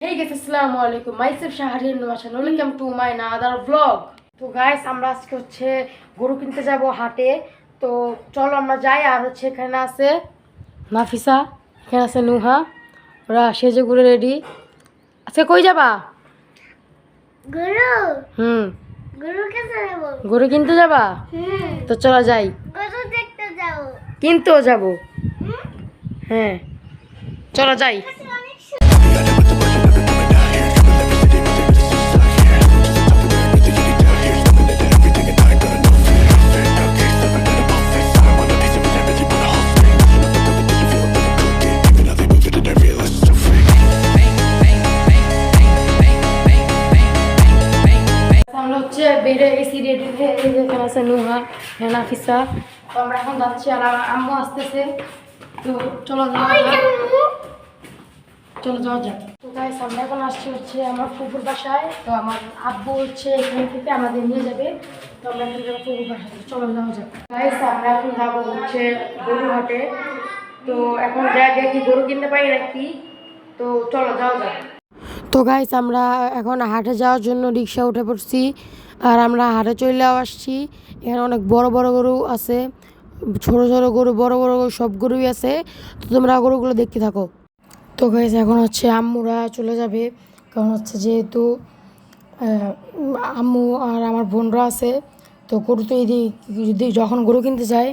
Hey guys, assalamu alaikum. Myself Shahrin Nawashan. Welcome to my another vlog. তো guys আমরা আজকে গরু কিনতে যাব হাটে। তো চলো আমরা যাই। আর এখানে আছে নাফিসা, এখানে আছে নুহা, ওরা সেজে ঘুরে রেডি। আজকে কই যাবা? গরু গরু গরু কিনতে যাবা? তো চলো যাই। গরু দেখতে যাও। কিনতেও যাব। হ্যাঁ চলো যাই। বেড়ে গেছি রেডি হয়ে, এখানে আছে নুহা, নাফিসা। তো আমরা এখন যাচ্ছি আর আম্মু আসতেছে। তো চলো যাওয়া যাক। তো গাইস আমরা এখন আসছি আমার ফুফুর বাসায়। তো আমার আব্বু এখান থেকে আমাদের নিয়ে যাবে। তো আমরা এখন যাবো ফুফুর বাসায়। চলো যাওয়া যাক। গাইস আমরা এখন যাবো গরু হাটে। তো এখন যা দেখি গরু কিনতে পারি নাকি। তো চলো যাওয়া যাক। তো গাইস আমরা এখন হাটে যাওয়ার জন্য রিক্সা উঠে পড়ছি। আর আমরা হাটে চলেও আসছি। এখানে অনেক বড় বড় গরু আছে, ছোট ছোট গরু, বড় বড় গরু, সব গরুই আছে। তো তোমরা গরুগুলো দেখতে থাকো। তো গাইস এখন আম্মুরা চলে যাবে, কারণ যেহেতু আম্মু আর আমার বোনরা আছে। তো গরু তো যদি যখন গরু কিনতে যায়,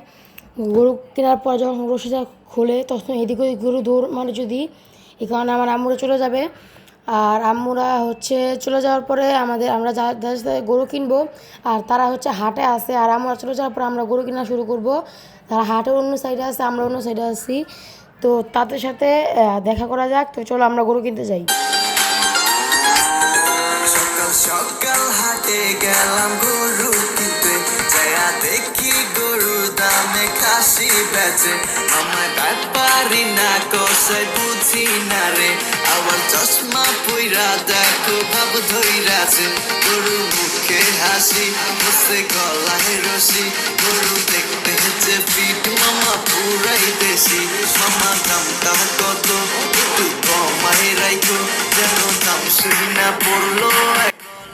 গরু কেনার পর যখন রশিটা খোলে তখন এদিক ওদিক গরু দৌড় মানে যদি, এই কারণে আমার আম্মুরা চলে যাবে। আর আম্মুরা চলে যাওয়ার পরে আমরা যাদের সাথে গরু কিনবো, আর তারা হাটে আছে। আর আমরা চলে যাওয়ার পরে আমরা গরু কেনা শুরু করব। তারা হাটের অন্য সাইডে আছে, আমরা অন্য সাইডে আছি। তো তাদের সাথে দেখা করা যাক। তো চলো আমরা গরু কিনতে যাই। সকাল সকাল হাটে গেলাম গরু কিনতে, যায়া দেখি গরুর দামে খাসি বেচে। আমার ব্যাপারি না কষাই বুঝি না রে, আবার চশমা পইরা দেখো ভাব ধইরাছে। গরু মুখে হাসি, বসে গলায় রশি, গরু দেখতে যে ফিট মামা পুরাই দেশি। মামা দামটা কত একটু কমাই রাইখো, যেন দাম শুনি না পড়লো।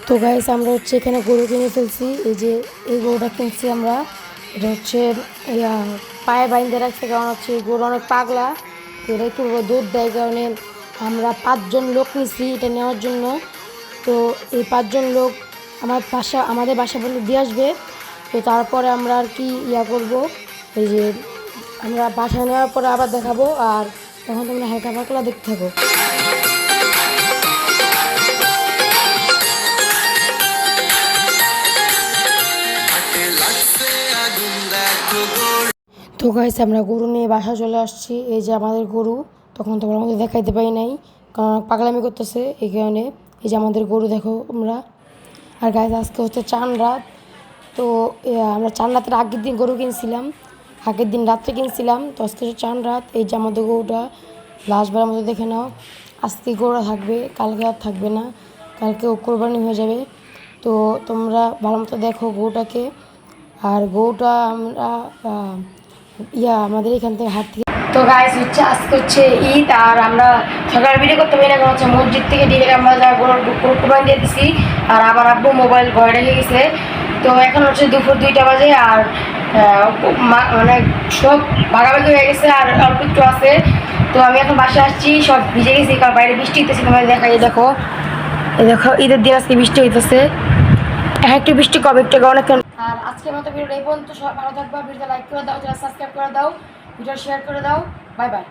তো গাইস আমরা এখানে গরু কিনে ফেলছি। এই গরুটা কিনছি আমরা। এটা পায়ে বাইন্ধে রাখছে, কারণ গরু অনেক পাগলা। তো এটা একটু দুধ দেয়, কারণে আমরা 5 জন লোক নিছি এটা নেওয়ার জন্য। তো এই 5 জন লোক আমাদের বাসা পর্যন্ত দিয়ে আসবে। তো তারপরে আমরা আর কি করবো, আমরা বাসা নেওয়ার পরে আবার দেখাবো। আর তখন তোমরা হালকা পাতলা দেখতে থাকো। তো গাইস আমরা গরু নিয়ে বাসা চলে আসছি। এই যে আমাদের গরু, তখন তোমরা আমাদের দেখাইতে পারি নাই, কারণ পাগলামি করতেছে এই কারণে। এই যে আমাদের গরু দেখো আমরা। আর গাইস আজকে চান রাত। তো আমরা চান রাতের আগের দিন গরু কিনছিলাম, আগের দিন রাত্রে কিনছিলাম। তো আজকে চান রাত। এই যে আমাদের গরুটা লাস্টবার মধ্যে দেখে নাও। আজকে গরুটা থাকবে, কালকে আর থাকবে না, কালকে কোরবানি হয়ে যাবে। তো তোমরা ভালো মতো দেখো গরুটাকে। আর গরুটা আমরা আমাদের এখান থেকে হাট থেকে। তো গাইস আজকে ঈদ। আর আমরা সকাল ভিডিও করতে পারি না, কারণ মসজিদ থেকে ডিরেক্ট আমরা কোরবানি দিয়ে দিছি। আর আবার আব্বু মোবাইল ঘরে রেখে গেছে। তো এখন দুপুর 2টা বাজে। আর মানে সব ভাগাভাগি হয়ে গেছে, আর অল্প একটু আছে। তো আমি এখন বাসায় আসছি, সব ভিজে গেছি, কারণ বাইরে বৃষ্টি হইতেছে। তোমাদের দেখাই, দেখো ঈদের দিন আজকে বৃষ্টি হইতেছে। একটু বৃষ্টি কবে একটু অনেক। আর আজকের মতো ভিডিও এই পর্যন্ত। সবাই ভালো থাকবা। ভিডিওটা লাইক করে দাও, যারা সাবস্ক্রাইব করে দাও, ভিডিও শেয়ার করে দাও। Bye bye.